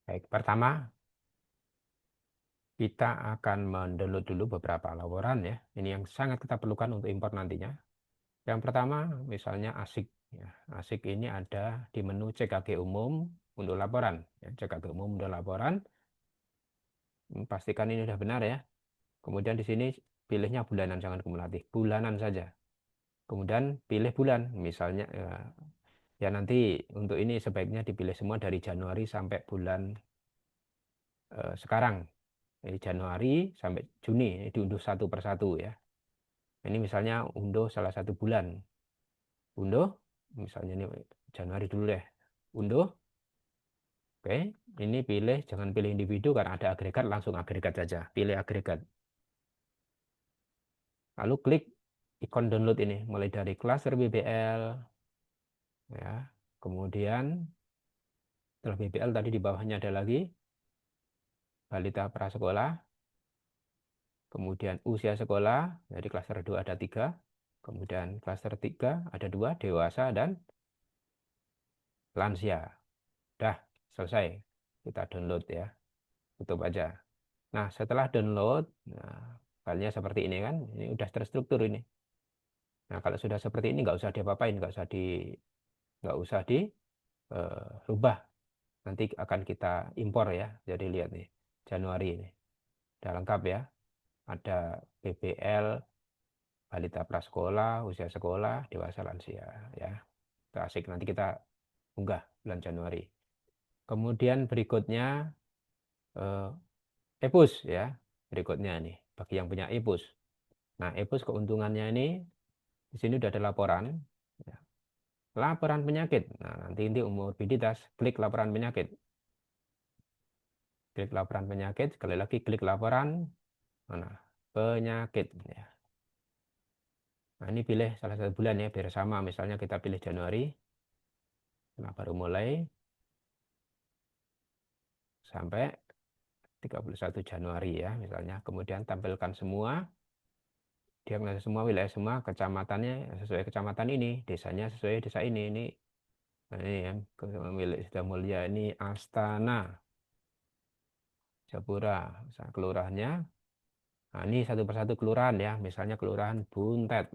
Baik, pertama kita akan mendownload dulu beberapa laporan ya. Ini yang sangat kita perlukan untuk import nantinya. Yang pertama, misalnya ASIC. Ya, ASIC ini ada di menu CKG umum untuk laporan. Ya, CKG umum untuk laporan. Pastikan ini sudah benar ya. Kemudian di sini pilihnya bulanan, jangan kumulatif. Bulanan saja. Kemudian pilih bulan. Misalnya ya nanti untuk ini sebaiknya dipilih semua dari Januari sampai bulan sekarang. Dari Januari sampai Juni. Ini diunduh satu persatu ya. Ini misalnya unduh salah satu bulan. Unduh, misalnya ini Januari dulu deh. Unduh, oke. Ini pilih, jangan pilih individu karena ada agregat, langsung agregat saja. Pilih agregat. Lalu klik ikon download ini, mulai dari klaster BBL, ya. Kemudian setelah BBL tadi di bawahnya ada lagi balita prasekolah, kemudian usia sekolah, jadi klaster 2 ada 3, kemudian klaster 3 ada 2, dewasa dan lansia. Dah, selesai. Kita download ya. Tutup aja. Nah, setelah download, nah, filenya seperti ini kan. Ini udah terstruktur ini. Nah, kalau sudah seperti ini nggak usah diapa-apain, nggak usah dirubah. Nanti akan kita impor ya. Jadi lihat nih, Januari ini. Udah lengkap ya. Ada BBL, balita prasekolah, usia sekolah, dewasa lansia ya. Itu asik. Nanti kita unggah bulan Januari. Kemudian berikutnya eh, EPUS ya. Berikutnya nih, bagi yang punya EPUS. Nah, EPUS keuntungannya ini di sini udah ada laporan. Ya. Laporan penyakit. Nah, nanti ini morbiditas, klik laporan penyakit. Klik laporan penyakit, sekali lagi klik laporan mana? Penyakit ya. Nah, ini pilih salah satu bulan ya, biar sama. Misalnya kita pilih Januari. Nah, baru mulai sampai 31 Januari ya, misalnya. Kemudian tampilkan semua, diagnosa semua, wilayah semua, kecamatannya sesuai kecamatan ini, desanya sesuai desa ini. Nah, ini ya, milik Sudah Mulia ini Astana, Japura, misalnya kelurahannya. Nah, ini satu persatu kelurahan ya, misalnya kelurahan Buntet.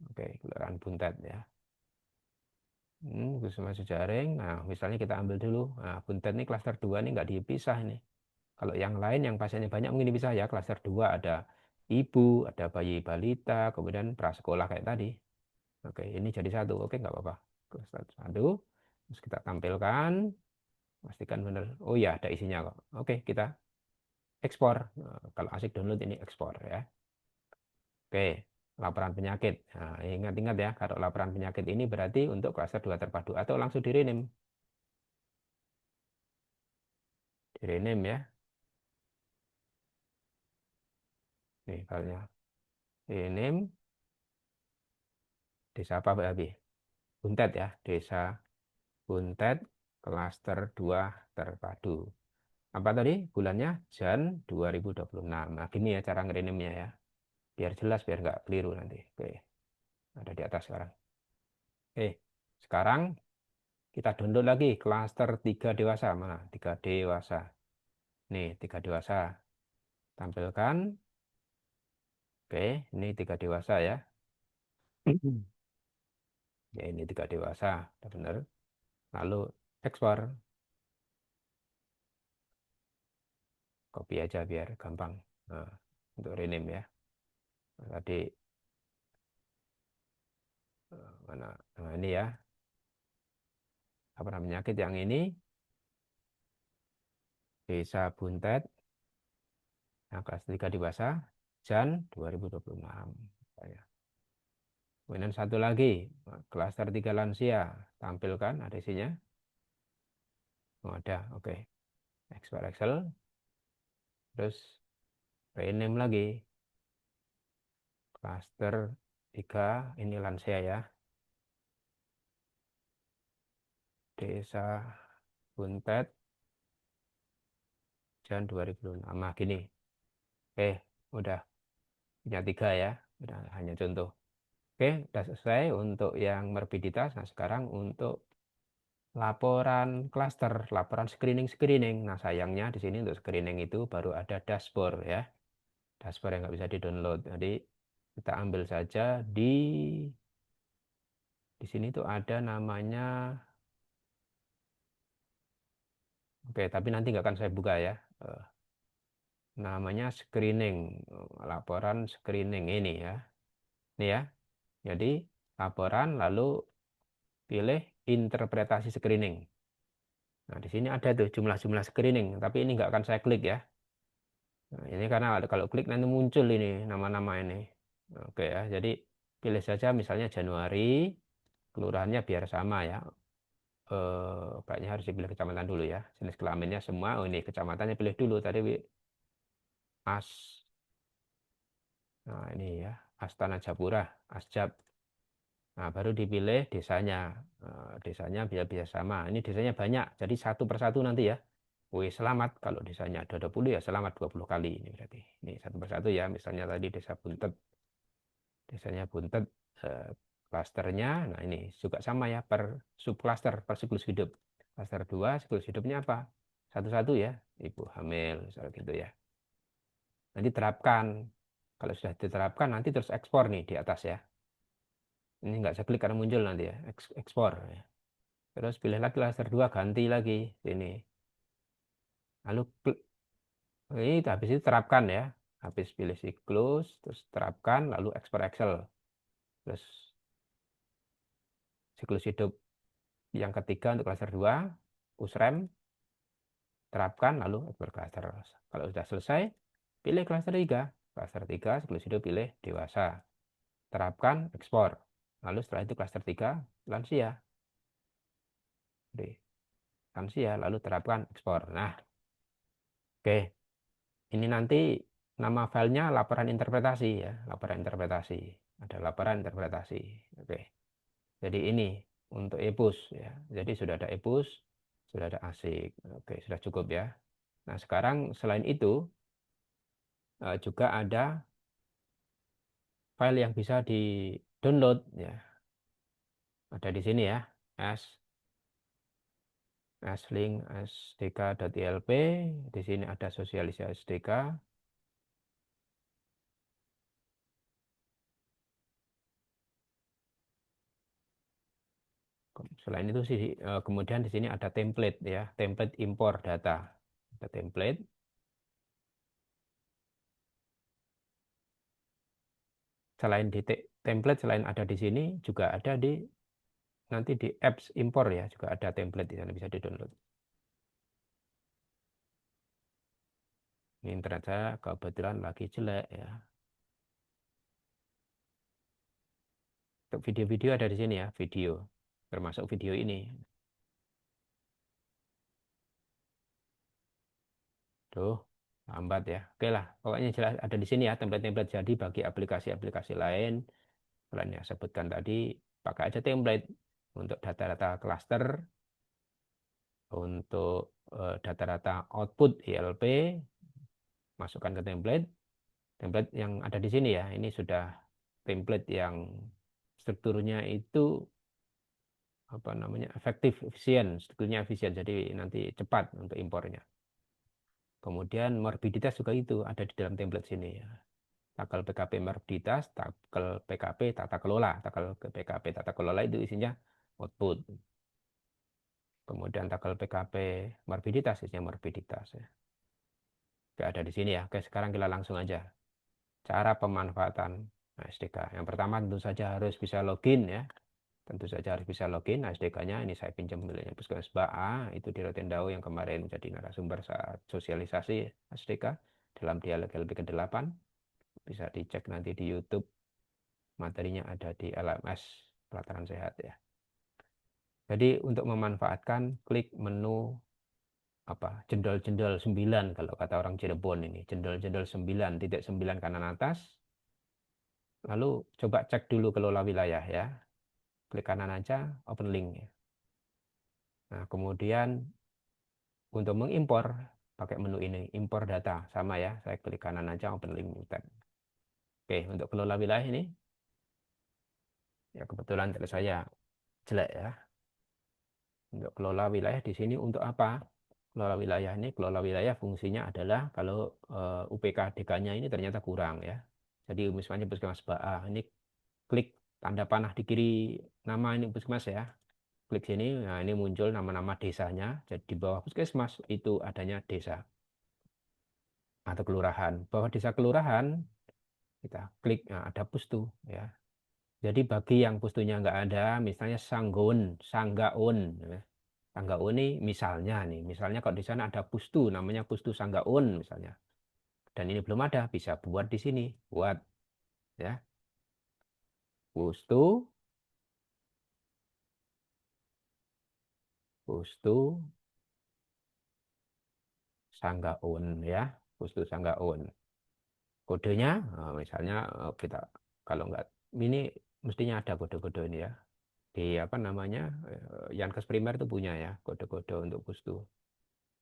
Oke, kelurahan Buntet ya. Kusuma Jejaring. Nah, misalnya kita ambil dulu. Nah, Buntet ini klaster 2 ini nggak dipisah ini. Kalau yang lain yang pasiennya banyak mungkin dipisah ya. Klaster 2 ada ibu, ada bayi balita, kemudian prasekolah kayak tadi. Oke, ini jadi satu. Oke, nggak apa-apa. Klaster 1. Terus kita tampilkan. Pastikan benar. Oh ya, ada isinya kok. Oke, kita ekspor. Nah, kalau asik download ini ekspor ya. Oke, laporan penyakit. Nah, ingat-ingat ya, kalau laporan penyakit ini berarti untuk klaster 2 terpadu atau langsung di rename. Di rename ya. Nih filenya. Rename desa apa Pak Abi? Buntet ya, desa Buntet klaster 2 terpadu. Apa tadi? Bulannya Jan 2026. Nah, gini ya cara ngerename-nya ya. Biar jelas, biar nggak keliru nanti. Oke, ada di atas sekarang. Oke, sekarang kita download lagi klaster 3 dewasa. Mana? 3 dewasa. Nih, 3 dewasa. Tampilkan. Oke, ini 3 dewasa ya. Ya, ini 3 dewasa. Udah benar. Lalu ekspor. Copy aja biar gampang. Nah, untuk rename ya. Nah, tadi mana? Nah, ini ya. Apa namanya penyakit yang ini? Desa Buntet. Nah, kelas 3 dewasa. Jan 2026. Ya. Kemudian satu lagi. Klaster 3 lansia. Tampilkan ada isinya. Oh, ada. Oke. Ekspor Excel. Terus rename lagi. Klaster 3 ini lansia ya. Desa Buntet Jan 2006. Nah, gini. Udah punya 3 ya. Udah hanya contoh. Oke, udah selesai untuk yang morbiditas. Nah, sekarang untuk laporan klaster, laporan screening-screening. Nah, sayangnya di sini untuk screening itu baru ada dashboard ya. Dashboard yang nggak bisa di-download. Jadi kita ambil saja di sini tuh ada namanya. Oke, tapi nanti nggak akan saya buka ya. Eh, Namanya screening, laporan screening ini ya. Ini ya. Jadi laporan lalu pilih interpretasi screening. Nah, di sini ada tuh jumlah-jumlah screening, tapi ini nggak akan saya klik ya. Nah, ini karena kalau klik nanti muncul ini nama-nama ini. Oke ya, jadi pilih saja misalnya Januari, kelurahannya biar sama ya. Kayaknya harus dipilih kecamatan dulu ya. Jenis kelaminnya semua. Oh ini kecamatannya pilih dulu tadi As. Nah ini ya, Astana Japura, Asjab. Nah baru dipilih desanya. Desanya biar biar sama. Ini desanya banyak, jadi satu persatu nanti ya. Wih, selamat kalau desanya ada 20 ya selamat 20 kali ini berarti. Ini satu persatu ya, misalnya tadi desa Buntet. Desanya Buntet klasternya. Nah, ini juga sama ya per subklaster, per siklus hidup. Klaster 2 siklus hidupnya apa? Satu-satu ya, ibu hamil, misalnya gitu ya. Nanti terapkan. Kalau sudah diterapkan nanti terus ekspor nih di atas ya. Ini nggak saya klik karena muncul nanti ya, ekspor ya. Terus pilih lagi klaster 2 ganti lagi ini. Lalu ini habis itu terapkan ya. Habis pilih siklus, terus terapkan, lalu ekspor Excel. Terus siklus hidup yang ketiga untuk klaster 2 usrem, terapkan, lalu ekspor klaster. Kalau sudah selesai, pilih klaster 3. Klaster 3 siklus hidup pilih dewasa. Terapkan, ekspor. Lalu setelah itu klaster 3 lansia. Oke, lansia, lalu terapkan, ekspor. Nah, oke. Ini nanti nama filenya laporan interpretasi ya, laporan interpretasi. Ada laporan interpretasi. Oke. Jadi ini untuk EPUS ya. Jadi sudah ada EPUS, sudah ada ASIC. Oke, sudah cukup ya. Nah, sekarang selain itu juga ada file yang bisa di-download ya. Ada di sini ya. S slink sdk.ilp. Di sini ada sosialisasi SDK. Selain itu sih kemudian di sini ada template ya, template impor data. Ada template. Selain di template selain ada di sini juga ada di nanti di apps impor ya, juga ada template di sana bisa di-download. Ini internet saya kebetulan lagi jelek ya. Untuk video-video ada di sini ya, video. Termasuk video ini. Tuh, lambat ya. Oke lah, pokoknya jelas ada di sini ya template-template. Jadi bagi aplikasi-aplikasi lain, selain yang sebutkan tadi, pakai aja template untuk data-data cluster, untuk data-data output ILP, masukkan ke template. Template yang ada di sini ya, ini sudah template yang strukturnya itu apa namanya efektif, efisien, strukturnya efisien. Jadi nanti cepat untuk impornya. Kemudian morbiditas juga itu ada di dalam template sini ya. Takel PKP morbiditas, takel PKP tata kelola, takel PKP tata kelola itu isinya output. Kemudian takel PKP morbiditas isinya morbiditas ya. Oke, ada di sini ya. Oke, sekarang kita langsung aja. Cara pemanfaatan SDK. Yang pertama tentu saja harus bisa login ya. Tentu saja harus bisa login. SDK-nya ini saya pinjam miliknya Puskesmas A, itu di Rotendao yang kemarin menjadi narasumber saat sosialisasi SDK dalam dialog LP ke-8. Bisa dicek nanti di YouTube. Materinya ada di LMS Pelataran Sehat ya. Jadi untuk memanfaatkan klik menu apa jendol-jendol 9 kalau kata orang Cirebon ini. Jendol-jendol 9 titik 9 kanan atas. Lalu coba cek dulu kelola wilayah ya. Klik kanan aja, open link ya. Nah, kemudian untuk mengimpor pakai menu ini, impor data sama ya. Saya klik kanan aja, open link tab. Oke, untuk kelola wilayah ini ya kebetulan dari saya jelek ya. Untuk kelola wilayah di sini untuk apa? Kelola wilayah ini, kelola wilayah fungsinya adalah kalau UPK DK-nya ini ternyata kurang ya. Jadi misalnya Puskesmas A, ini klik tanda panah di kiri nama ini Puskesmas ya. Klik sini, nah ini muncul nama-nama desanya. Jadi di bawah Puskesmas itu adanya desa atau kelurahan. Bawah desa kelurahan, kita klik, nah, ada pustu ya. Jadi bagi yang pustunya nggak ada, misalnya Sanggaun, Sanggaun, ya. Sanggaun ini misalnya kalau di sana ada pustu, namanya pustu Sanggaun misalnya. Dan ini belum ada, bisa buat di sini, buat ya pustu, pustu Sanggaun ya, pustu Sanggaun. Kodenya, misalnya kita kalau nggak ini mestinya ada kode-kode ini ya. Di apa namanya, Yankes Primer itu punya ya kode-kode untuk pustu.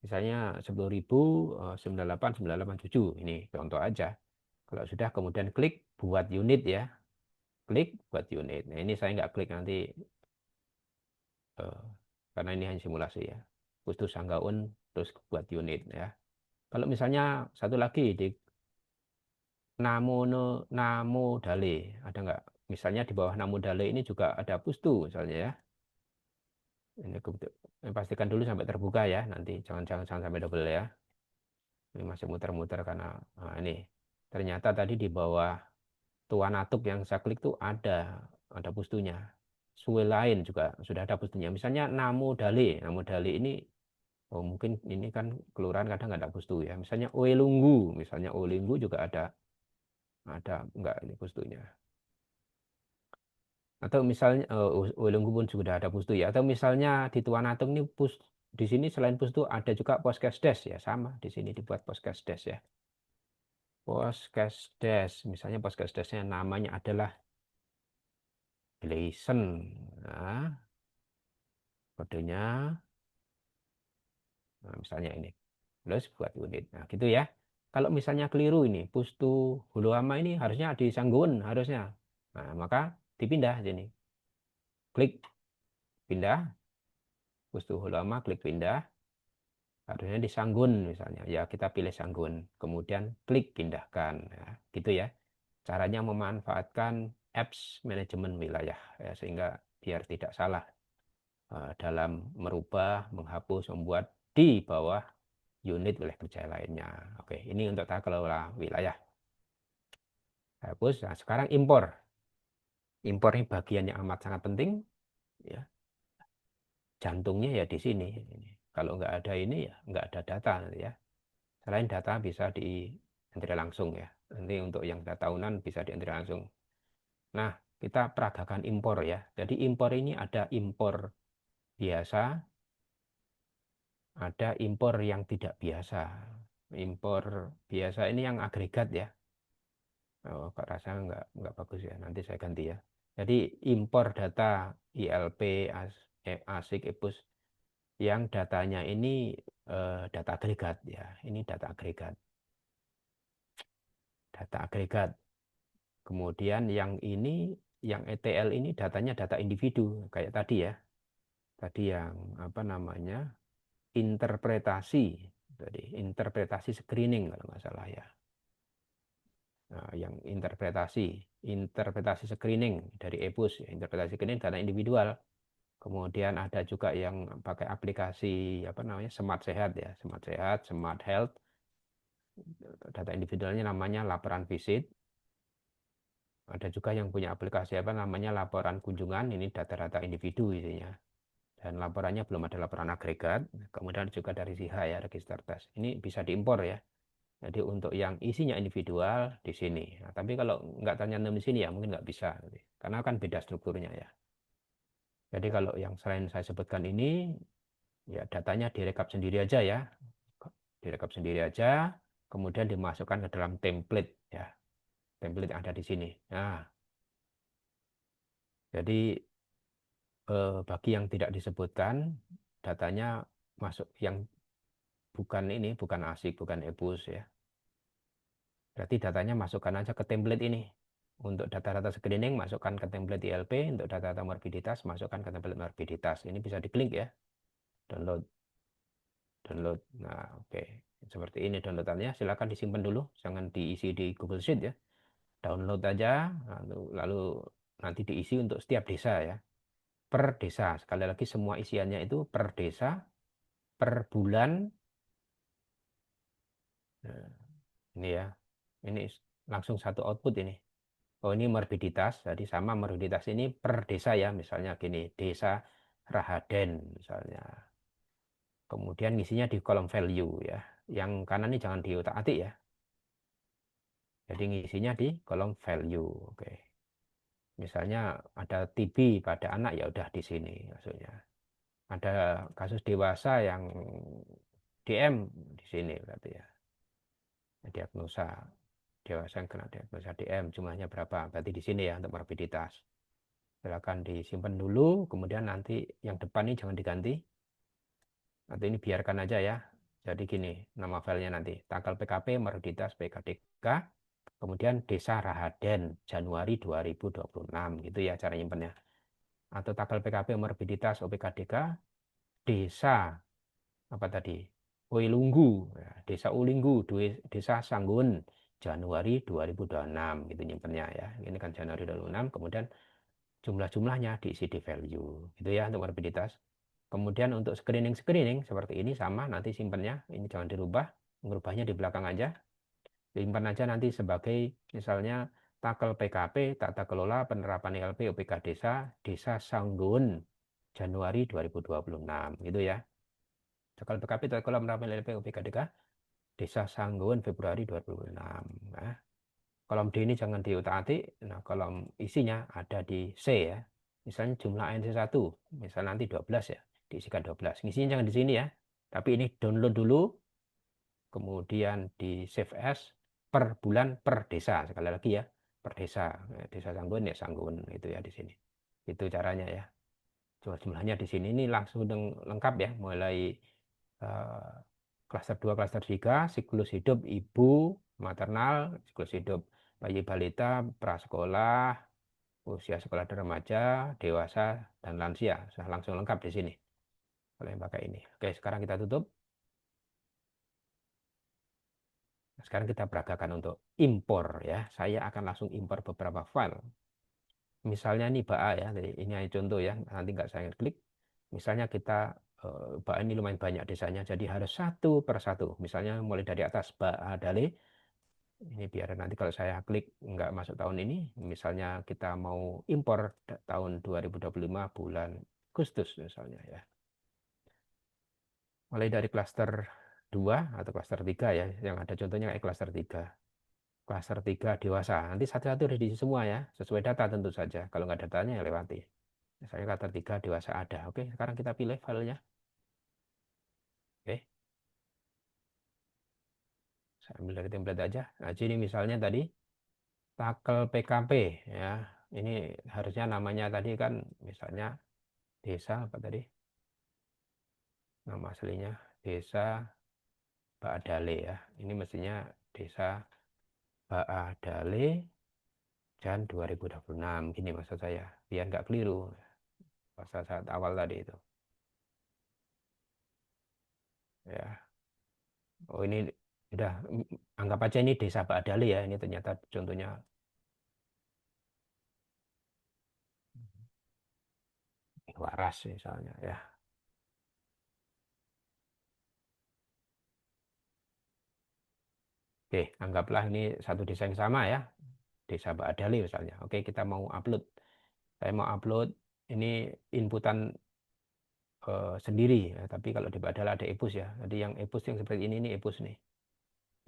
Misalnya 10.000 98 987 ini contoh aja. Kalau sudah kemudian klik buat unit ya, klik buat unit. Nah ini saya nggak klik nanti eh, karena ini hanya simulasi ya. Pustu Sanggaun terus buat unit ya. Kalau misalnya satu lagi di Namo Dale ada nggak? Misalnya di bawah Namo Dale ini juga ada pustu misalnya ya. Ini pastikan dulu sampai terbuka ya nanti jangan sampai double ya. Ini masih muter-muter karena ini ternyata tadi di bawah Tuan Atuk yang saya klik tuh ada pustunya. Suwe lain juga sudah ada pustunya. Misalnya Namo Dale ini oh mungkin ini kan kelurahan kadang nggak ada pustu ya. Misalnya Oelunggu juga ada nggak ini pustunya. Atau misalnya Ulunggu pun sudah ada pustu ya. Atau misalnya di Tuan Atung ini di sini selain pustu ada juga Poskesdes ya, sama di sini dibuat Poskesdes ya. Poskesdes, misalnya Poskesdesnya namanya adalah Gleason. Nah, kodenya nah, misalnya ini. Terus buat unit. Nah, gitu ya. Kalau misalnya keliru ini, Pustu Huluama ini harusnya di Sanggun harusnya. Nah, maka dipindah sini. Klik pindah, Pustu Huluama klik pindah. Harusnya di Sanggun misalnya. Ya, kita pilih Sanggun. Kemudian klik pindahkan. Ya, gitu ya. Caranya memanfaatkan apps manajemen wilayah ya, sehingga biar tidak salah dalam merubah, menghapus, membuat di bawah unit wilayah kerja lainnya. Oke, ini untuk tata kelola wilayah. Hapus. Nah, sekarang impor. Impor ini bagian yang amat sangat penting. Ya, jantungnya ya di sini. Kalau nggak ada ini ya nggak ada data nanti ya. Selain data bisa dientry langsung ya. Nanti untuk yang data tahunan bisa dientry langsung. Nah, kita peragakan impor ya. Jadi impor ini ada impor biasa, ada impor yang tidak biasa. Impor biasa ini yang agregat ya. Oh, kok rasanya nggak bagus ya. Nanti saya ganti ya. Jadi impor data ILP, ASIC, EPUS yang datanya ini data agregat ya. Ini data agregat. Data agregat. Kemudian yang ini, yang ETL ini datanya data individu kayak tadi ya. Tadi yang apa namanya interpretasi, jadi interpretasi screening kalau nggak salah ya. Nah, yang interpretasi screening dari EPUS, ya, interpretasi screening data individual. Kemudian ada juga yang pakai aplikasi apa namanya Smart Sehat ya, Smart Sehat, Smart Health. Data individualnya namanya laporan visit. Ada juga yang punya aplikasi apa namanya laporan kunjungan, ini data-data individu isinya. Dan laporannya belum ada laporan agregat. Kemudian juga dari SIH ya, register tes. Ini bisa diimpor ya. Jadi untuk yang isinya individual di sini. Nah, tapi kalau nggak ternyata di sini ya mungkin nggak bisa. Karena kan beda strukturnya ya. Jadi kalau yang selain saya sebutkan ini, ya datanya direkap sendiri aja ya. Direkap sendiri aja, kemudian dimasukkan ke dalam template ya. Template yang ada di sini. Nah, jadi bagi yang tidak disebutkan, datanya masuk yang bukan ini, bukan ASIC, bukan EPUS ya. Berarti datanya masukkan aja ke template ini. Untuk data-data screening, masukkan ke template ILP. Untuk data-data morbiditas, masukkan ke template morbiditas. Ini bisa diklik ya. download, download. Nah, oke. Seperti ini downloadannya. Silakan disimpan dulu, jangan diisi di Google Sheet ya. Download aja, lalu nanti diisi untuk setiap desa ya. Per desa. Sekali lagi semua isiannya itu per desa, per bulan. Nah, ini ya. Ini langsung satu output ini. Oh, ini morbiditas. Jadi sama morbiditas ini per desa ya. Misalnya gini, desa Rahaden misalnya. Kemudian ngisinya di kolom value ya. Yang kanan ini jangan diutak-atik ya. Jadi ngisinya di kolom value. Oke. Misalnya ada TB pada anak ya udah di sini maksudnya. Ada kasus dewasa yang DM di sini berarti ya. Diagnosa dewasa yang kena diagnosa DM jumlahnya berapa? Berarti di sini ya untuk morbiditas. Silakan disimpan dulu, kemudian nanti yang depan ini jangan diganti. Nanti ini biarkan aja ya. Jadi gini, nama filenya nanti tanggal PKP morbiditas PKDK, kemudian Desa Rahaden Januari 2026 gitu ya cara nyimpennya. Atau tanggal PKP morbiditas OPKDK Desa apa tadi? Uilunggu, ya, Desa Ulinggu, Desa Sanggun, Januari 2026, gitu nyimpennya ya. Ini kan Januari 2026, kemudian jumlah-jumlahnya diisi di value, gitu ya untuk morbiditas. Kemudian untuk screening-screening seperti ini sama, nanti simpennya, ini jangan dirubah, merubahnya di belakang aja. Simpan aja nanti sebagai misalnya takel PKP, tata kelola penerapan ILP OPK Desa, Desa Sanggun, Januari 2026, gitu ya. Kalau PKP atau kolam ramen LP UPKDK Desa Sangguan Februari 2006. Nah, kolom D ini jangan diutak-atik. Nah, kolom isinya ada di C ya. Misalnya jumlah ANC1, misalnya nanti 12 ya, diisikan 12. Isinya jangan di sini ya. Tapi ini download dulu, kemudian di save as per bulan per desa. Sekali lagi ya, per desa. Desa Sangguan ya Sangguan itu ya di sini. Itu caranya ya. Jumlahnya di sini ini langsung lengkap ya, mulai eh, klaster 2, klaster 3, siklus hidup ibu, maternal, siklus hidup bayi balita, prasekolah, usia sekolah dan remaja, dewasa, dan lansia. Sudah langsung lengkap di sini. Kalau yang pakai ini. Oke, sekarang kita tutup. Sekarang kita peragakan untuk impor ya. Saya akan langsung impor beberapa file. Misalnya ini BA ya, jadi ini hanya contoh ya, nanti nggak saya klik. Misalnya kita BA ini lumayan banyak desanya, jadi harus satu per satu. Misalnya mulai dari atas BA Dale, ini biar nanti kalau saya klik nggak masuk tahun ini, misalnya kita mau impor tahun 2025 bulan Agustus misalnya ya. Mulai dari klaster 2 atau klaster 3 ya, yang ada contohnya kayak klaster 3. Klaster 3 dewasa, nanti satu-satu harus diisi semua ya, sesuai data tentu saja. Kalau nggak datanya ya lewati. Misalnya klaster 3 dewasa ada. Oke, sekarang kita pilih filenya. Oke, saya ambil dari template aja. Nah, jadi misalnya tadi takel PKP ya. Ini harusnya namanya tadi kan misalnya desa apa tadi? Nama aslinya Desa Baadale ya. Ini mestinya Desa Baadale Jan 2026. Gini maksud saya. Biar nggak keliru. Pada saat awal tadi itu. Ya. Oh ini udah anggap aja ini Desa Baadale ya. Ini ternyata contohnya waras misalnya ya. Oke, anggaplah ini satu desa yang sama ya. Desa Baadale misalnya. Oke, kita mau upload. Saya mau upload ini inputan sendiri ya. Tapi kalau di Badal ada epos ya. Jadi yang epos yang seperti ini epos nih.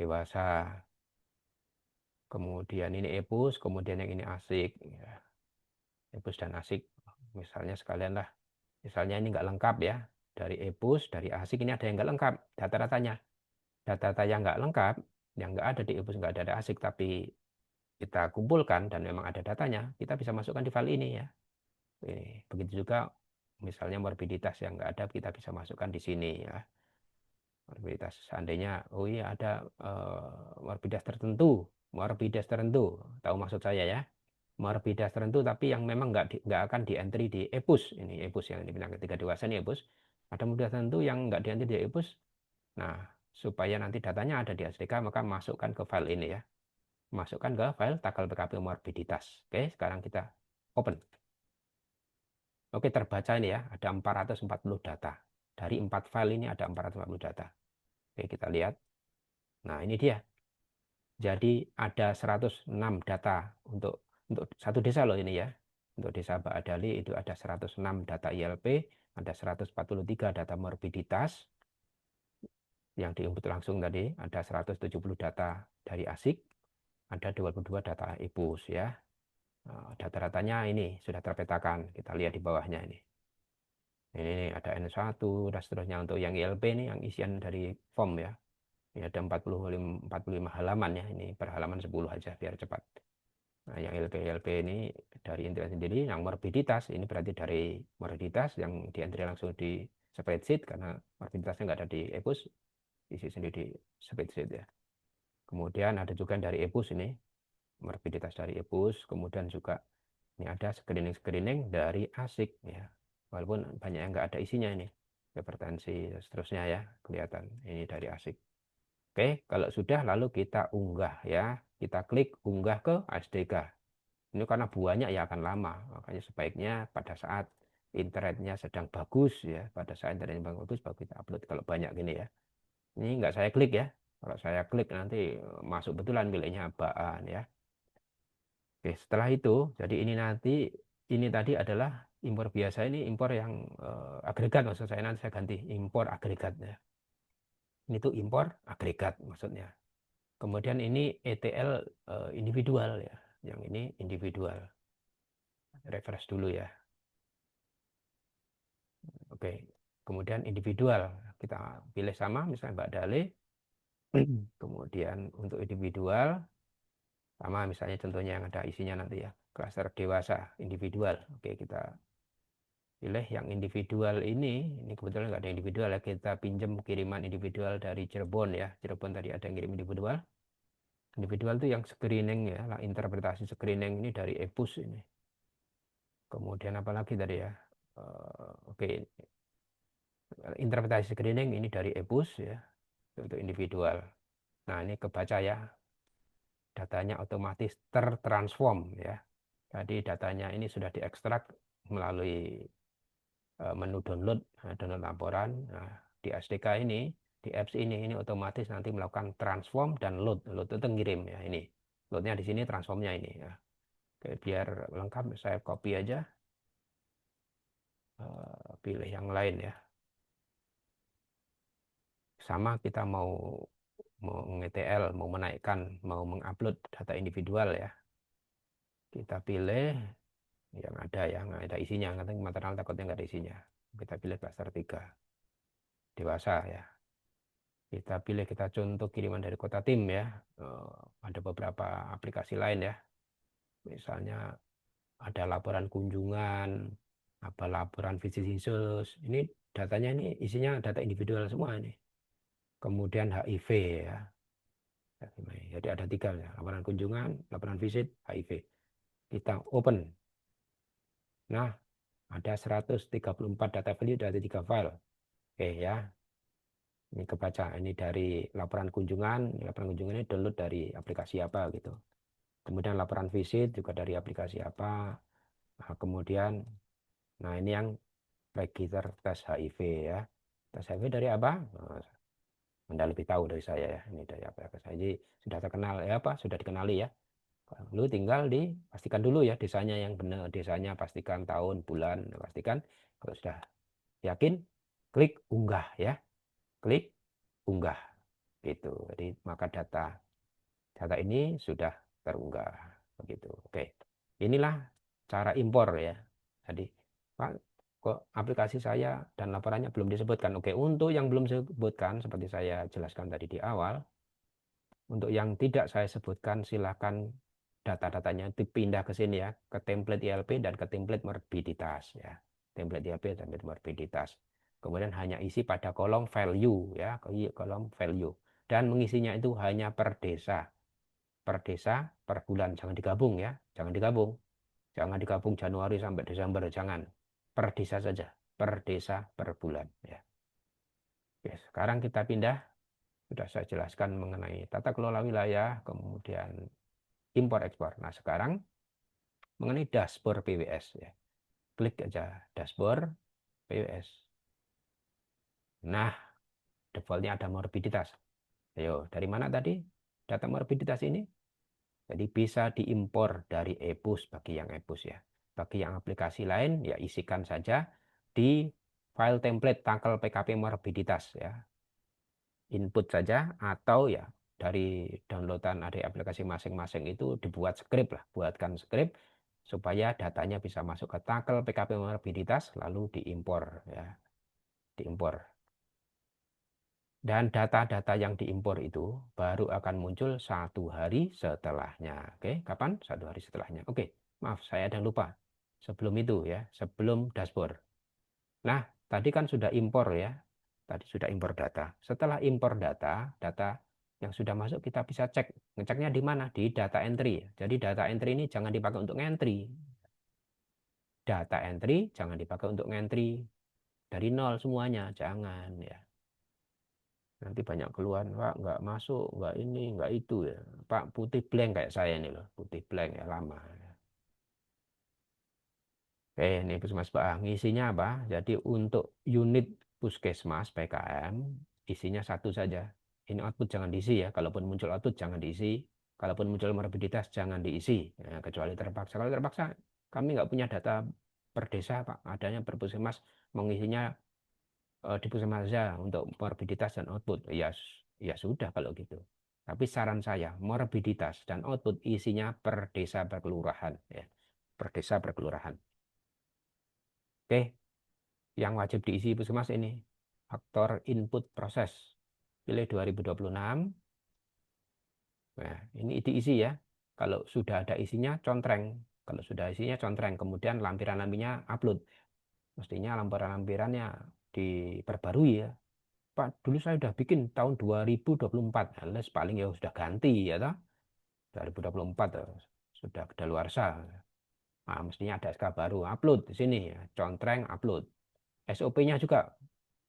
Dewasa. Kemudian ini epos, kemudian yang ini asik ya. Epos dan asik. Misalnya sekalian lah. Misalnya ini nggak lengkap ya. Dari epos, dari asik ini ada yang nggak lengkap. Data-datanya. Data-data yang nggak lengkap, yang nggak ada di epos, nggak ada asik, tapi kita kumpulkan dan memang ada datanya, kita bisa masukkan di file ini ya. Begitu juga misalnya morbiditas yang nggak ada, kita bisa masukkan di sini ya. Morbiditas seandainya oh iya ada morbiditas tertentu tahu maksud saya ya, morbiditas tertentu tapi yang memang nggak akan di entry di EPUS, ini EPUS yang ini penyakit tiga dewasa ini EPUS, Ada modul tertentu yang nggak dianti di EPUS. Nah, supaya nanti datanya ada di SDK, maka masukkan ke file ini ya. Masukkan ke file tanggal PKP morbiditas. Oke, sekarang kita open. Oke, terbaca ini ya, ada 440 data. Dari 4 file ini ada 440 data. Oke, kita lihat. Nah, ini dia. Jadi ada 106 data untuk satu desa loh ini ya. Untuk desa Baadali itu ada 106 data ILP, ada 143 data morbiditas yang diinput langsung tadi, ada 170 data dari ASIK, ada 22 data EPUS ya. Data-datanya ini sudah terpetakan. Kita lihat di bawahnya ini. Ini ada N1 dan seterusnya. Untuk yang ILP ini yang isian dari form ya. Ini ada 45 halaman ya. Ini per halaman 10 aja biar cepat. Nah, yang LP ini dari intinya sendiri, yang morbiditas ini berarti dari morbiditas yang dientry langsung di spreadsheet karena morbiditasnya nggak ada di EPUS, isi sendiri di spreadsheet ya. Kemudian ada juga dari EPUS ini, morbiditas dari EPUS, kemudian juga ini ada screening dari ASIK ya. Walaupun banyak yang nggak ada isinya ini, hipertensi seterusnya ya, kelihatan ini dari ASIK. Oke, kalau sudah lalu kita unggah ya, kita klik unggah ke SDK. Ini karena buahnya ya akan lama, makanya sebaiknya pada saat internetnya sedang bagus ya, pada saat internetnya bagus baru kita upload kalau banyak gini ya. Ini nggak saya klik ya, kalau saya klik nanti masuk betulan miliknya apaan ya. Oke, setelah itu, jadi ini nanti ini tadi adalah impor biasa, ini impor yang agregat maksud saya, nanti saya ganti impor agregat ya. Ini tuh impor agregat maksudnya. Kemudian ini ETL individual ya, yang ini individual. Refresh dulu ya. Oke, kemudian individual kita pilih sama, misalnya Mbak Dale. Kemudian untuk individual sama, misalnya contohnya yang ada isinya nanti ya, klaster dewasa individual. Oke, kita pilih yang individual ini kebetulan nggak ada individual ya, kita pinjam kiriman individual dari Cirebon ya. Cirebon tadi ada yang kirim individual. Individual itu yang screening ya, lah interpretasi screening ini dari EPUS ini. Kemudian apa lagi tadi ya? Oke, interpretasi screening ini dari EPUS ya, untuk individual. Nah, ini kebaca ya, datanya otomatis tertransform ya. Jadi datanya ini sudah diekstrak melalui menu download, download laporan. Nah, di SDK ini, di apps ini otomatis nanti melakukan transform dan load. Load itu ngirim ya ini. Loadnya di sini, transformnya ini ya. Oke, biar lengkap saya copy aja. Pilih yang lain ya. Sama kita mau nge-TL, mau menaikkan, mau mengupload data individual ya. Kita pilih yang ada isinya, nanti material takutnya nggak ada isinya. Kita pilih klaster 3 dewasa ya. Kita pilih, kita contoh kiriman dari kota tim ya. Ada beberapa aplikasi lain ya, misalnya ada laporan kunjungan, apa laporan visisus. Ini datanya ini isinya data individual semua ini. Kemudian HIV ya. Jadi ada 3 ya, laporan kunjungan, laporan visit, HIV. Kita open. Nah, ada 134 data value dari 3 file. Oke ya, ini kebaca. Ini dari laporan kunjungan. Laporan kunjungan ini download dari aplikasi apa gitu. Kemudian laporan visit juga dari aplikasi apa. Nah, kemudian, nah ini yang register tes HIV ya. Tes HIV dari apa? Nah, Anda lebih tahu dari saya ya. Ini dari apa? Jadi sudah terkenal ya, apa? Sudah dikenali ya. Lalu tinggal dipastikan dulu ya desanya yang benar. Desanya pastikan tahun, bulan, pastikan. Kalau sudah yakin, klik unggah ya. Klik unggah. Gitu. Jadi maka data ini sudah terunggah. Begitu. Oke. Inilah cara impor ya. Jadi, Pak, kok aplikasi saya dan laporannya belum disebutkan. Oke, untuk yang belum disebutkan, seperti saya jelaskan tadi di awal, untuk yang tidak saya sebutkan, silakan data-datanya dipindah ke sini ya, ke template ILP dan ke template morbiditas ya. Template ILP dan template morbiditas. Kemudian hanya isi pada kolom value ya, kolom value. Dan mengisinya itu hanya per desa. Per desa, per bulan. Jangan digabung ya, jangan digabung. Jangan digabung Januari sampai Desember, jangan. Per desa saja. per desa per bulan ya. Oke, sekarang kita pindah, sudah saya jelaskan mengenai tata kelola wilayah, kemudian impor ekspor. Nah, sekarang mengenai dashboard PWS ya. Klik aja dashboard PWS. Nah, defaultnya ada morbiditas. Ayo, dari mana tadi data morbiditas ini? Jadi bisa diimpor dari ePUS bagi yang ePUS ya. Bagi yang aplikasi lain ya isikan saja di file template tanggal PKP morbiditas ya. Input saja atau ya dari downloadan dari aplikasi masing-masing itu dibuat script lah, buatkan script supaya datanya bisa masuk ke tanggal PKP morbiditas lalu diimpor ya, diimpor. Dan data-data yang diimpor itu baru akan muncul 1 hari setelahnya. Oke, kapan? 1 hari setelahnya. Oke, maaf saya ada lupa. Sebelum itu ya, sebelum dashboard. Nah, tadi kan sudah impor ya. Tadi sudah impor data. Setelah impor data, data yang sudah masuk kita bisa cek. Ngeceknya di mana? Di data entry. Jadi data entry ini jangan dipakai untuk entry. Data entry jangan dipakai untuk entry dari nol semuanya, jangan ya. Nanti banyak keluhan, Pak, nggak masuk, nggak ini, nggak itu ya. Pak, putih blank kayak saya ini loh, putih blank ya, lama. Oke, ini Puskesmas Pak, ngisinya apa? Jadi untuk unit Puskesmas PKM, isinya satu saja. Ini output jangan diisi ya, kalaupun muncul output jangan diisi. Kalaupun muncul morbiditas jangan diisi, ya, kecuali terpaksa. Kalau terpaksa, kami nggak punya data per desa, Pak. Adanya per Puskesmas, mengisinya di puskesmas saja untuk morbiditas dan output. Ya, ya sudah kalau gitu. Tapi saran saya, morbiditas dan output isinya per desa per kelurahan ya. Per desa per kelurahan. Oke, yang wajib diisi puskesmas ini faktor input proses. Pilih 2026. Nah, ini diisi ya. Kalau sudah ada isinya contreng. Kalau sudah isinya contreng, kemudian lampiran-lampirannya upload. Mestinya lampiran-lampirannya diperbarui ya. Pak, dulu saya udah bikin tahun 2024. Alias paling ya sudah ganti ya toh. 2024 sudah kedaluarsa. Nah, mestinya ada SK baru, upload di sini ya. Contreng upload. SOP-nya juga.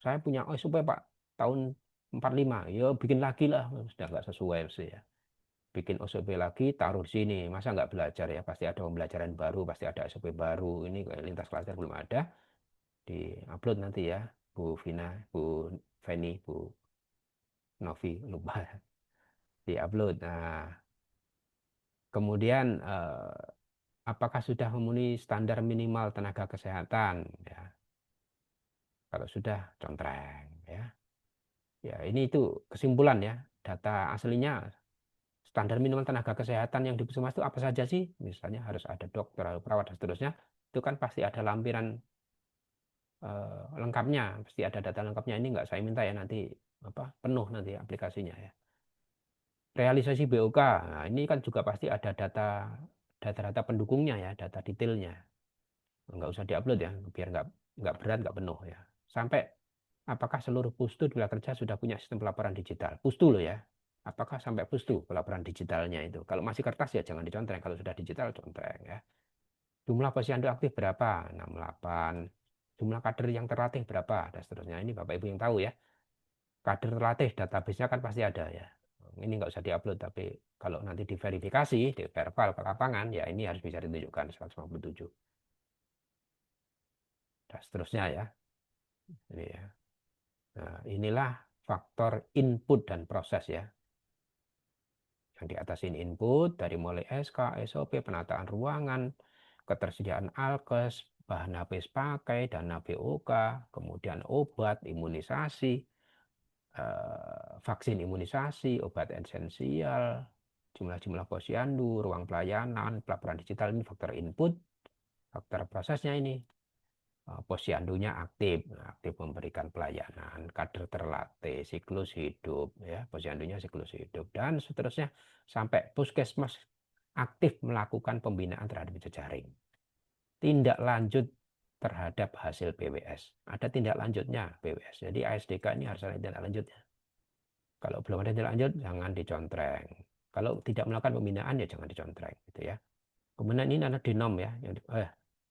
Saya punya SOP Pak tahun 45. Ya bikin lagi lah, sudah nggak sesuai sih ya. Bikin SOP lagi, taruh di sini. Masa nggak belajar ya? Pasti ada pembelajaran baru, pasti ada SOP baru. Ini lintas klaster belum ada. Di upload nanti ya, Bu Vina, Bu Feni, Bu Novi, lupa di upload. Nah, kemudian apakah sudah memenuhi standar minimal tenaga kesehatan? Ya, kalau sudah contreng ya. Ya, ini itu kesimpulan ya. Data aslinya standar minimal tenaga kesehatan yang di puskesmas itu apa saja sih? Misalnya harus ada dokter, ada perawat dan seterusnya. Itu kan pasti ada lampiran lengkapnya, pasti ada data lengkapnya. Ini nggak saya minta ya nanti apa penuh nanti aplikasinya ya. Realisasi BOK, nah, ini kan juga pasti ada data-data pendukungnya ya, data detailnya. Nggak usah diupload ya, biar nggak berat, nggak penuh ya. Sampai apakah seluruh pustu di Wilayah Kerja sudah punya sistem pelaporan digital? Pustu loh ya. Apakah sampai pustu pelaporan digitalnya itu? Kalau masih kertas ya jangan dicontreng, kalau sudah digital contreng ya. Jumlah posyandu aktif berapa? 68. Jumlah kader yang terlatih berapa? Dan seterusnya. Ini Bapak Ibu yang tahu ya. Kader terlatih database-nya kan pasti ada ya. Ini nggak usah diupload, tapi kalau nanti diverifikasi, di verbal ke lapangan, ya ini harus bisa ditunjukkan 157. Dan seterusnya ya. Ini ya. Nah, inilah faktor input dan proses ya. Yang di atas ini input dari mulai SK, SOP, penataan ruangan, ketersediaan alkes, bahan habis pakai, dana BOK, kemudian obat, imunisasi, vaksin imunisasi, obat esensial, jumlah-jumlah posyandu, ruang pelayanan, pelaporan digital ini faktor input, faktor prosesnya ini. Posyandunya aktif, aktif memberikan pelayanan, kader terlatih, siklus hidup, ya, posyandunya siklus hidup, dan seterusnya sampai puskesmas aktif melakukan pembinaan terhadap jejaring. Tindak lanjut terhadap hasil PWS. Ada tindak lanjutnya PWS. Jadi ASDK ini harus ada tindak lanjutnya. Kalau belum ada tindak lanjut, jangan dicontreng. Kalau tidak melakukan pembinaan, ya jangan dicontreng. Gitu ya. Kemudian ini ada denom ya.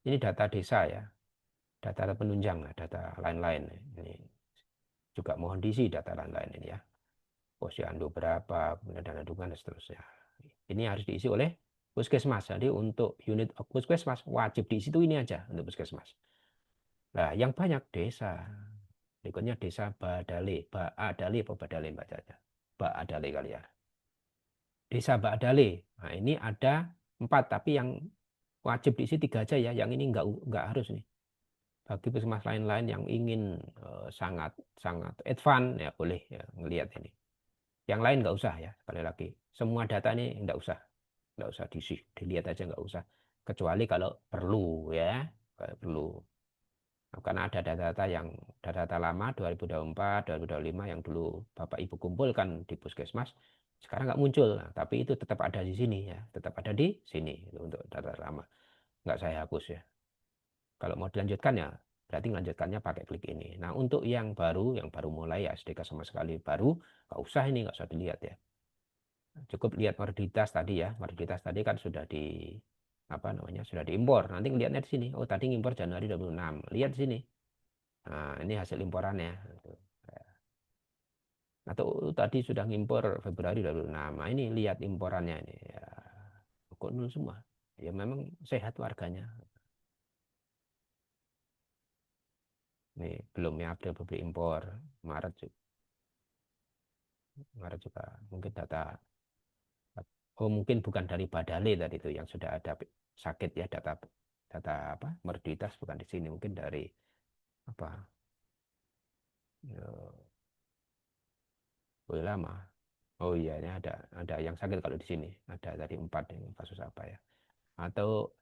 Ini data desa ya. data penunjang, data lain-lain. Ini juga mohon diisi data lain-lain ini ya. Posyandu berapa, kemudian dana dukungan dan seterusnya. Ini harus diisi oleh puskesmas. Jadi untuk unit puskesmas wajib diisi itu ini aja untuk puskesmas. Nah, yang banyak desa. Berikutnya desa Badale, Baadale apa Badale bacanya? Baadale kali ya. Desa Baadale. Nah, ini ada 4, tapi yang wajib diisi 3 aja ya. Yang ini nggak harus nih. Bagi puskesmas lain-lain yang ingin sangat sangat advance ya boleh ya ngelihat ini. Yang lain nggak usah ya, sekali lagi. Semua data ini nggak usah diisi, dilihat aja nggak usah. Kecuali kalau perlu ya, kalau perlu. Nah, karena ada data-data yang data-data lama 2024, 2025 yang dulu Bapak Ibu kumpulkan di puskesmas, sekarang nggak muncul. Nah, tapi itu tetap ada di sini ya, tetap ada di sini itu untuk data lama. Nggak saya hapus ya. Kalau mau dilanjutkan ya, berarti melanjutkannya pakai klik ini. Nah, untuk yang baru mulai ya SDK sama sekali baru, nggak usah ini, nggak usah dilihat ya. Cukup lihat morbiditas tadi ya. Morbiditas tadi kan sudah di apa namanya? Sudah diimpor. Nanti ngelihatnya di sini. Oh, tadi ngimpor Januari 26. Lihat di sini. Nah, ini hasil imporannya. Atau tadi sudah ngimpor Februari 26. Nah, ini lihat imporannya ini. Ya, kok nol semua. Ya memang sehat warganya. Nih, belum ya April beli impor. Maret juga, Maret juga mungkin data. Oh, mungkin bukan dari Badale tadi itu yang sudah ada sakit ya data data apa morbiditas bukan di sini mungkin dari apa ya, boleh lama. Oh iya ini ada yang sakit kalau di sini ada dari 4 yang kasus apa ya atau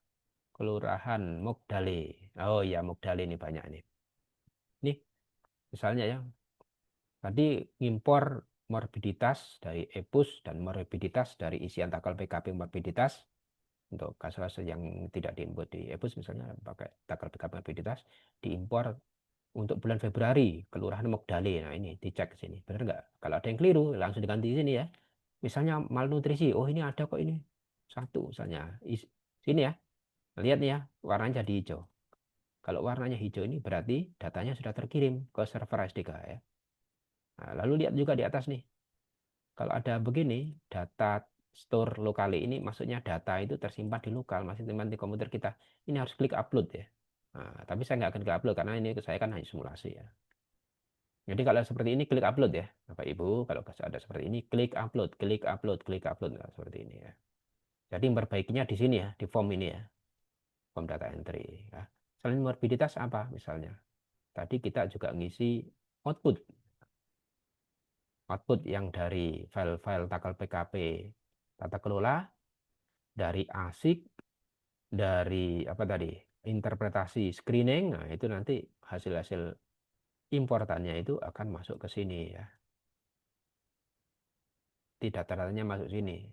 kelurahan Mogdale. Oh iya Mogdale ini banyak ini misalnya ya tadi ngimpor morbiditas dari EPUS dan morbiditas dari isian takal PKP morbiditas untuk kasus-kasus yang tidak diimpor di EPUS misalnya pakai takal PKP morbiditas diimpor untuk bulan Februari Kelurahan Mogdale. Nah ini dicek sini benar nggak? Kalau ada yang keliru langsung diganti sini ya. Misalnya malnutrisi, oh ini ada kok ini satu misalnya sini ya. Lihat nih ya warnanya jadi hijau. Kalau warnanya hijau ini berarti datanya sudah terkirim ke server SDK ya. Nah, lalu lihat juga di atas nih. Kalau ada begini data store lokal ini maksudnya data itu tersimpan di lokal masih tersimpan di komputer kita. Ini harus klik upload ya. Nah, tapi saya nggak akan klik upload karena ini saya kan hanya simulasi ya. Jadi kalau seperti ini klik upload ya, Bapak Ibu. Kalau ada seperti ini klik upload, klik upload, klik upload. Nah, seperti ini ya. Jadi memperbaikinya di sini ya, di form ini ya, form data entry. Ya. Selain morbiditas apa misalnya? Tadi kita juga ngisi output, output yang dari file-file takal PKP tata kelola, dari ASIC, dari apa tadi interpretasi screening. Nah itu nanti hasil-hasil importannya itu akan masuk ke sini ya. Tidak data-datanya masuk sini.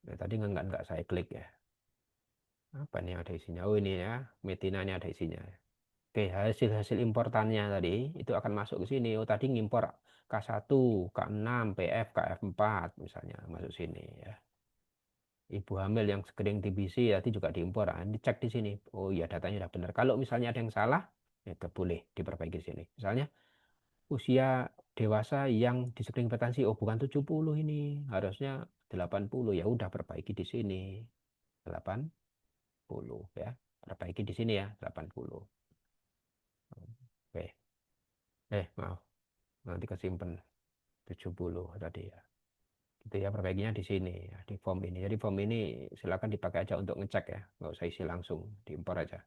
Nah, tadi nggak saya klik ya. Apa nih yang ada isinya? Oh ini ya, Metina ini ada isinya. Oke, hasil-hasil importannya tadi itu akan masuk ke sini. Oh tadi ngimpor K1, K6, PF, KF4 misalnya masuk sini ya. Ibu hamil yang screening TBC tadi juga diimpor. Nah, dicek di sini. Oh iya datanya sudah benar. Kalau misalnya ada yang salah, ya boleh diperbaiki di sini. Misalnya usia dewasa yang di screening hipertensi, oh bukan 70 ini, harusnya 80. Ya udah perbaiki di sini. 80 ya. Perbaiki di sini ya 80. Oke. Maaf. Nanti kesimpan 70 tadi ya. Gitu ya perbaikinya di sini ya, di form ini. Jadi form ini silakan dipakai aja untuk ngecek ya. Nggak usah isi langsung, diimpor aja.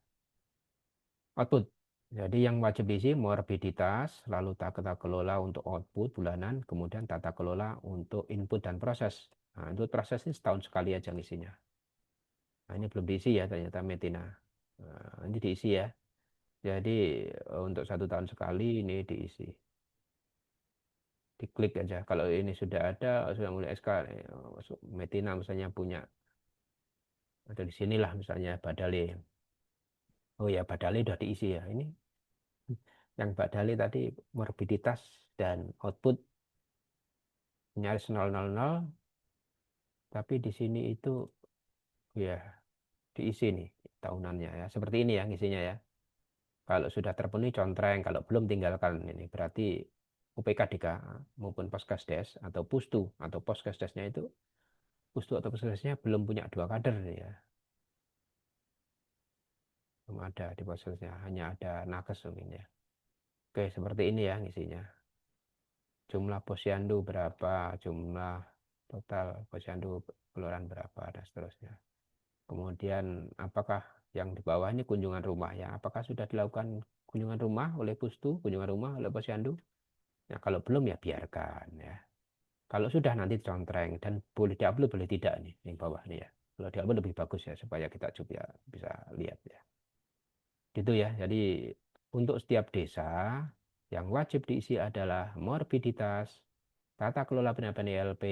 Output. Jadi yang wajib diisi morbiditas, lalu tata kelola untuk output bulanan, kemudian tata kelola untuk input dan proses. Nah, itu proses ini setahun sekali aja ngisinya. Nah, ini belum diisi ya ternyata Metina. Nah, ini diisi ya. Jadi untuk 1 tahun sekali ini diisi. Diklik aja. Kalau ini sudah ada, sudah mulai SK, Metina misalnya punya, ada di sinilah misalnya Badale. Oh ya, Badale sudah diisi ya. Ini yang Badale tadi morbiditas dan output nyaris 000, tapi di sini itu ya diisi nih tahunannya ya. Seperti ini ya isinya ya. Kalau sudah terpenuhi contreng, kalau belum tinggalkan ini. Berarti UPKDK maupun Poskesdes atau Pustu atau Poskesdesnya itu Pustu atau Poskesdesnya belum punya 2 kader ya. Belum ada di Poskesdesnya, hanya ada nakes mungkin ya. Oke, seperti ini ya isinya. Jumlah posyandu berapa, jumlah total posyandu kelurahan berapa, dan seterusnya. Kemudian apakah yang di bawah ini kunjungan rumah ya? Apakah sudah dilakukan kunjungan rumah oleh Pustu, kunjungan rumah oleh posyandu? Nah, kalau belum ya biarkan ya. Kalau sudah nanti contreng dan boleh diupload boleh tidak nih di bawah nih ya. Kalau diupload lebih bagus ya supaya kita juga bisa lihat ya. Gitu ya. Jadi untuk setiap desa yang wajib diisi adalah morbiditas, tata kelola penerapan ILP,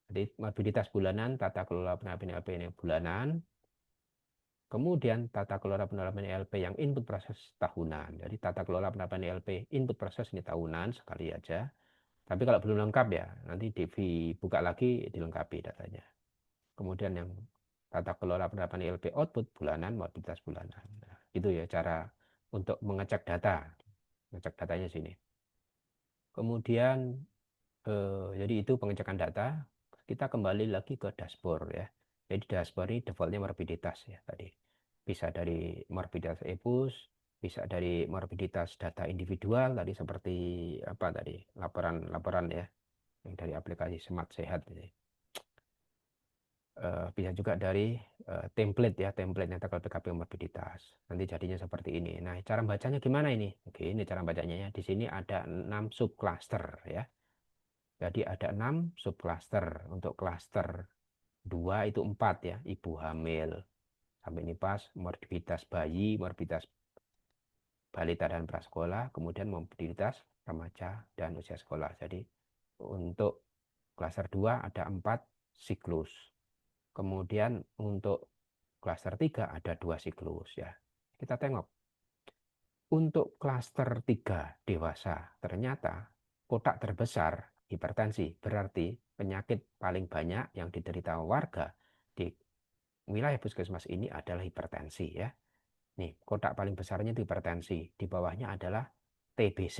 jadi morbiditas bulanan, tata kelola penerapan ILP ini bulanan, kemudian tata kelola penerapan ILP yang input proses tahunan. Jadi tata kelola penerapan ILP input proses ini tahunan sekali aja. Tapi kalau belum lengkap ya, nanti dibuka lagi dilengkapi datanya. Kemudian yang tata kelola penerapan ILP output bulanan, morbiditas bulanan. Nah, itu ya cara untuk mengecek data. Ngecek datanya sini. Kemudian, jadi itu pengecekan data. Kita kembali lagi ke dashboard ya. Jadi dashboard ini defaultnya morbiditas ya tadi. Bisa dari morbiditas EPUS, bisa dari morbiditas data individual tadi seperti apa tadi laporan-laporan ya yang dari aplikasi Smart Sehat ini. Bisa juga dari template ya, template tanggal PKP morbiditas. Nanti jadinya seperti ini. Nah, cara bacanya gimana ini? Oke, ini cara bacanya ya. Di sini ada 6 subcluster ya. Jadi ada 6 subcluster. Untuk cluster 2 itu 4 ya, ibu hamil. Sampai ini pas, morbiditas bayi, morbiditas balita dan prasekolah, kemudian morbiditas remaja dan usia sekolah. Jadi untuk klaster 2 ada 4 siklus. Kemudian untuk klaster 3 ada 2 siklus ya. Kita tengok. Untuk klaster 3 dewasa, ternyata kotak terbesar hipertensi, berarti penyakit paling banyak yang diderita warga di wilayah puskesmas ini adalah hipertensi ya. Nih, kotak paling besarnya itu hipertensi, di bawahnya adalah TBC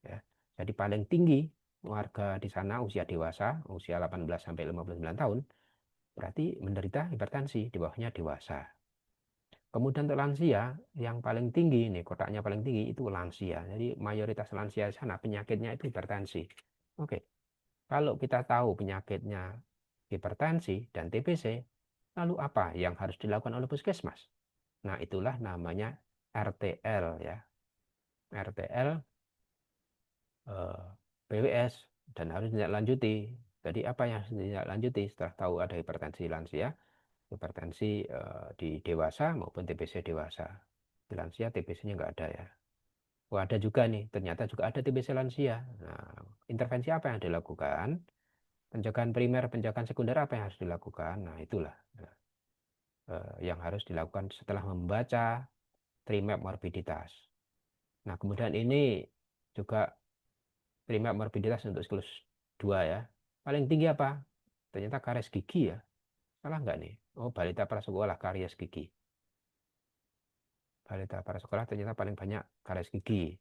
ya. Jadi paling tinggi warga di sana usia dewasa, usia 18 sampai 59 tahun, berarti menderita hipertensi, di bawahnya dewasa. Kemudian untuk lansia, yang paling tinggi, nih kotaknya paling tinggi itu lansia. Jadi mayoritas lansia di sana penyakitnya itu hipertensi. Oke, kalau kita tahu penyakitnya hipertensi dan TBC, lalu apa yang harus dilakukan oleh puskesmas? Nah, itulah namanya RTL ya. RTL PWS dan harus ditindaklanjuti. Jadi apa yang harus ditindaklanjuti setelah tahu ada hipertensi lansia, hipertensi di dewasa maupun TBC dewasa. Di lansia TBC-nya nggak ada ya. Oh, ada juga nih, ternyata juga ada TBC lansia. Nah, intervensi apa yang dilakukan? Pencegahan primer, pencegahan sekunder apa yang harus dilakukan? Nah, itulah yang harus dilakukan setelah membaca TRIMAP morbiditas. Nah, kemudian ini juga TRIMAP morbiditas untuk siklus 2 ya. Paling tinggi apa? Ternyata karies gigi ya. Salah nggak nih? Oh, balita prasekolah karies gigi. Balita prasekolah ternyata paling banyak karies gigi.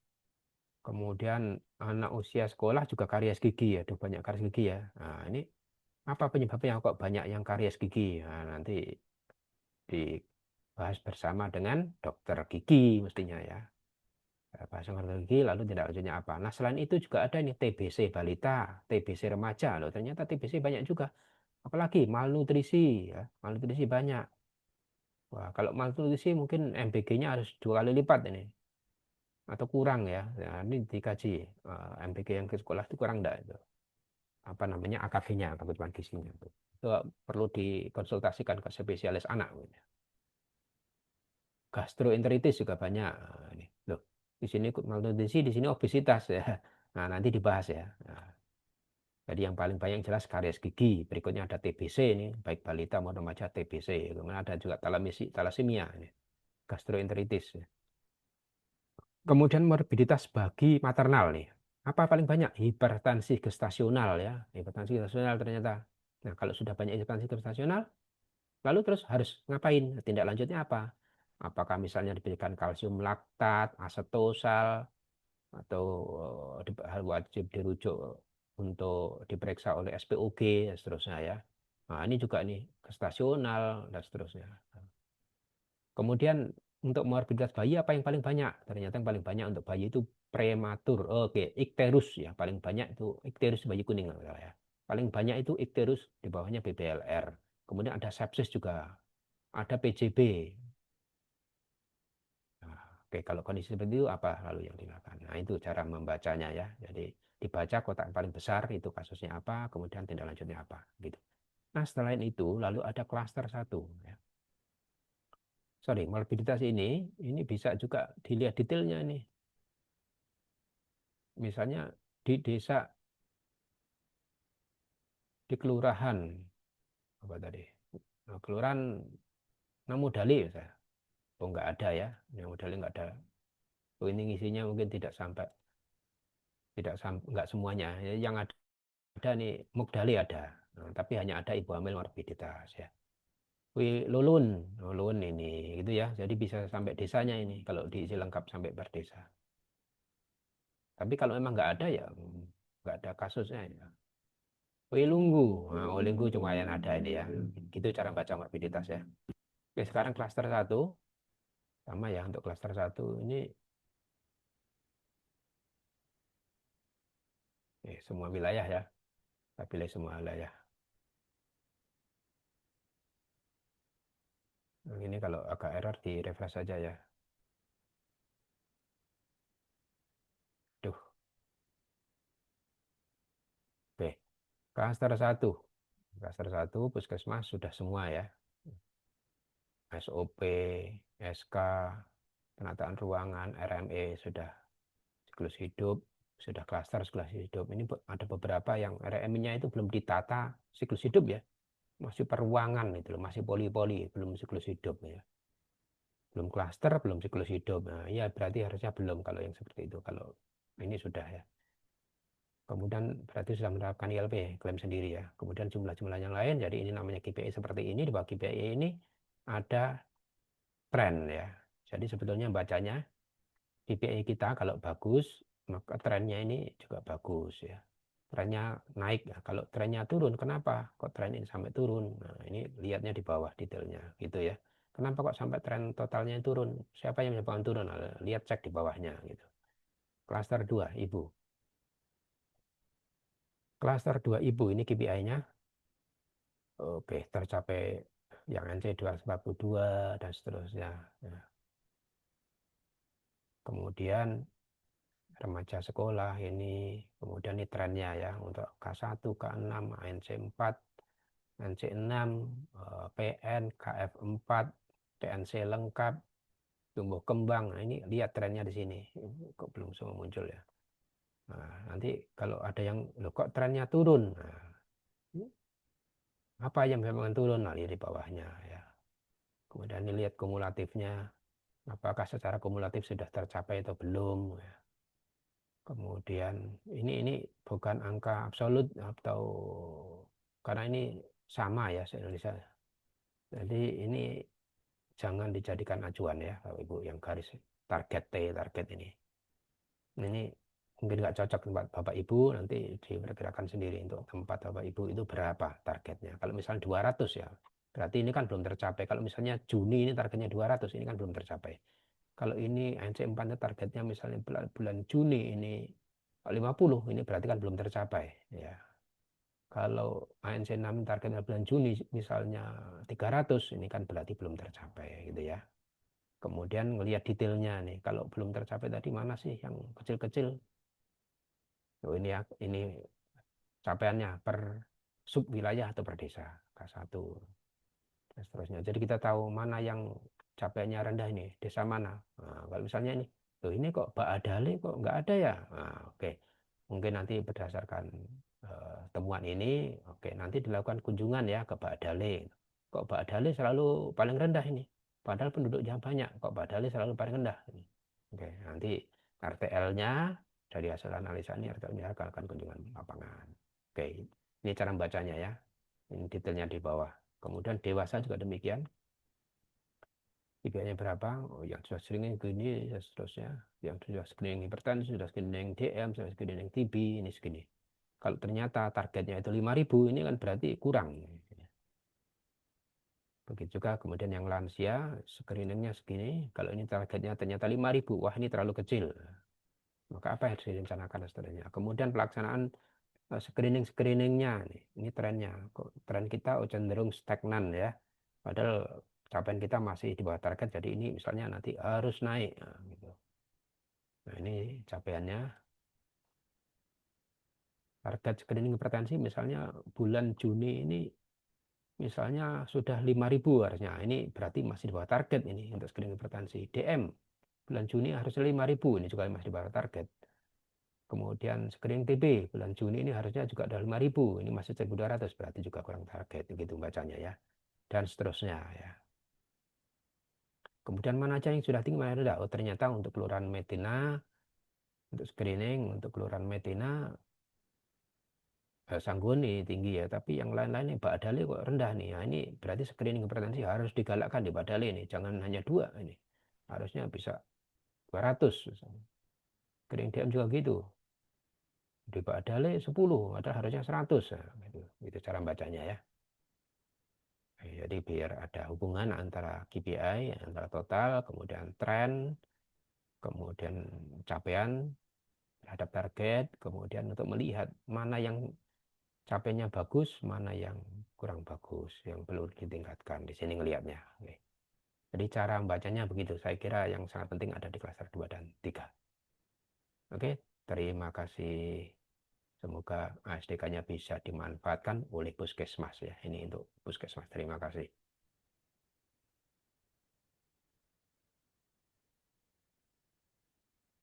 Kemudian anak usia sekolah juga karies gigi ya, tuh banyak karies gigi ya. Nah, ini apa penyebabnya kok banyak yang karies gigi? Nah, nanti dibahas bersama dengan dokter gigi mestinya ya. Bahas dokter gigi lalu tindak lanjutnya apa? Nah, selain itu juga ada nih TBC balita, TBC remaja loh. Ternyata TBC banyak juga. Apalagi malnutrisi ya, malnutrisi banyak. Wah, kalau malnutrisi mungkin MBG-nya harus 2 kali lipat ini atau kurang ya. Nah, ini dikaji MBG yang ke sekolah itu kurang enggak itu. Apa namanya AKG-nya, kebutuhan gizinya itu. Itu perlu dikonsultasikan ke spesialis anak. Gastroenteritis juga banyak. Nah, ini loh, di sini malnutrisi, di sini obesitas ya. Nah, nanti dibahas ya. Nah, jadi yang paling banyak jelas karies gigi. Berikutnya ada TBC ini, baik balita maupun remaja TBC. Kemudian ada juga talasemia ini, gastroenteritis. Kemudian morbiditas bagi maternal nih. Apa paling banyak? Hipertensi gestasional ya. Hipertensi gestasional ternyata. Nah, kalau sudah banyak hipertensi gestasional, lalu terus harus ngapain? Tindak lanjutnya apa? Apakah misalnya diberikan kalsium laktat, asetosal, atau wajib dirujuk untuk diperiksa oleh SPOG dan seterusnya ya. Nah, ini juga nih gestasional dan seterusnya. Kemudian untuk morbiditas bayi apa yang paling banyak? Ternyata yang paling banyak untuk bayi itu prematur. Oke, ikterus ya, paling banyak itu ikterus bayi kuning kalau nggak salah ya. Paling banyak itu ikterus, di bawahnya BBLR. Kemudian ada sepsis juga, ada PJB. Nah, oke, kalau kondisi seperti itu apa lalu yang dilakukan? Nah, itu cara membacanya ya. Jadi dibaca kotak yang paling besar itu kasusnya apa, kemudian tindak lanjutnya apa, gitu. Nah, selain itu lalu ada klaster satu. Ya. Sorry, morbiditas ini bisa juga dilihat detailnya nih. Misalnya di desa, di kelurahan, apa tadi? Nah, kelurahan Namudali misalnya. Oh, nggak ada ya, Namudali nggak ada. Oh, ini ngisinya mungkin nggak semuanya. Yang ada nih Mugdali ada. Nah, tapi hanya ada ibu hamil morbiditas ya. Wih, lulun ini gitu ya. Jadi bisa sampai desanya ini kalau diisi lengkap sampai per desa. Tapi kalau memang nggak ada ya nggak ada kasusnya ya. Wilunggu, nah, Wilunggu cuma yang ada ini ya. Gitu cara baca morbiditas ya. Oke, sekarang klaster satu sama ya untuk klaster satu ini semua wilayah ya. Kita pilih semua wilayah. Nah, ini kalau agak error di refresh saja ya. Duh, oke. Klaster satu. Klaster satu puskesmas sudah semua ya. SOP, SK, penataan ruangan, RME sudah siklus hidup, sudah klaster siklus hidup. Ini ada beberapa yang RME-nya itu belum ditata siklus hidup ya. Masih peruangan itu loh, masih poli-poli, belum siklus hidup ya. Belum klaster, belum siklus hidup. Nah, ya berarti harusnya belum kalau yang seperti itu. Kalau ini sudah ya. Kemudian berarti sudah menerapkan ILP, klaim sendiri ya. Kemudian jumlah-jumlah yang lain, jadi ini namanya KPI seperti ini. Di bawah KPI ini ada tren ya. Jadi sebetulnya bacanya KPI kita kalau bagus, maka trennya ini juga bagus ya. Trennya naik ya. Kalau trennya turun, kenapa kok tren ini sampai turun? Nah, ini lihatnya di bawah detailnya gitu ya. Kenapa kok sampai tren totalnya turun? Siapa yang menyebabkan turun? Nah, lihat cek di bawahnya gitu. Klaster 2 ibu. Klaster 2 ibu ini KPI-nya oke tercapai yang NC 242 dan seterusnya. Nah, kemudian remaja sekolah ini, kemudian ini trennya ya untuk K1, K6, ANC 4, NC6, PN, KF4, PNC lengkap, tumbuh kembang. Nah, ini lihat trennya di sini. Kok belum semua muncul ya. Nah, nanti kalau ada yang loh kok trennya turun. Nah, apa yang memang turun? Nah, lihat di bawahnya ya. Kemudian dilihat kumulatifnya. Apakah secara kumulatif sudah tercapai atau belum? Ya. Kemudian ini bukan angka absolut atau karena ini sama ya se-Indonesia. Jadi ini jangan dijadikan acuan ya Bapak Ibu yang garis target T target ini. Ini mungkin nggak cocok tempat Bapak Ibu nanti diperkirakan sendiri untuk tempat Bapak Ibu itu berapa targetnya. Kalau misalnya 200 ya berarti ini kan belum tercapai. Kalau misalnya Juni ini targetnya 200 ini kan belum tercapai. Kalau ini ANC4 targetnya misalnya bulan Juni ini 50 ini berarti kan belum tercapai ya. Kalau ANC6 targetnya bulan Juni misalnya 300 ini kan berarti belum tercapai gitu ya. Kemudian melihat detailnya nih, kalau belum tercapai tadi mana sih yang kecil-kecil? Oh, ini ya, ini capaiannya per sub wilayah atau per desa K1 dan seterusnya. Jadi kita tahu mana yang capaiannya rendah ini, desa mana. Nah, kalau misalnya ini, loh ini kok Mbak Adale kok nggak ada ya? Nah, oke, mungkin nanti berdasarkan temuan ini, oke nanti dilakukan kunjungan ya ke Mbak Adale. Kok Mbak Adale selalu paling rendah ini? Padahal penduduknya banyak, kok Mbak Adale selalu paling rendah? Oke, nanti RTL-nya dari hasil analisa ini RTL-nya akan kunjungan lapangan. Oke, ini cara membacanya ya. Ini detailnya di bawah. Kemudian dewasa juga demikian. KPI-nya berapa, oh, yang sudah screening gini, dan seterusnya, yang sudah screening hipertensi, sudah screening DM, sudah screening TB, ini segini. Kalau ternyata targetnya itu 5.000, ini kan berarti kurang. Begitu juga kemudian yang lansia, screeningnya segini, kalau ini targetnya ternyata 5.000, wah ini terlalu kecil. Maka apa yang harus direncanakan dan seterusnya. Kemudian pelaksanaan screening-screeningnya, ini trennya. Kok tren kita cenderung stagnan ya. Padahal capaian kita masih di bawah target, jadi ini misalnya nanti harus naik. Nah, gitu. Nah ini capaiannya. Target screening hipertensi misalnya bulan Juni ini misalnya sudah 5.000 harusnya. Ini berarti masih di bawah target ini untuk screening hipertensi. DM bulan Juni harusnya 5.000, ini juga masih di bawah target. Kemudian screening TB bulan Juni ini harusnya juga ada 5.000, ini masih 1.200, berarti juga kurang target, begitu bacanya ya. Dan seterusnya ya. Kemudian mana aja yang sudah tinggi, mana yang rendah. Oh ternyata untuk kelurahan Metina, untuk screening, untuk kelurahan Metina, Sangguni tinggi ya, tapi yang lain-lain ini Mbak Dale kok rendah nih. Nah, ini berarti screening hipertensi harus digalakkan di Mbak Dale ini, jangan hanya 2 ini. Harusnya bisa 200 misalnya. Screening DM juga gitu. Di Mbak Dale 10, padahal harusnya 100. Nah, gitu cara bacanya ya. Jadi biar ada hubungan antara KPI, antara total, kemudian tren, kemudian capaian terhadap target, kemudian untuk melihat mana yang capainya bagus, mana yang kurang bagus, yang perlu ditingkatkan. Di sini ngelihatnya. Oke. Jadi cara membacanya begitu. Saya kira yang sangat penting ada di klaster 2 dan 3. Oke, terima kasih. Semoga ASDK-nya bisa dimanfaatkan oleh puskesmas ya. Ini untuk puskesmas. Terima kasih.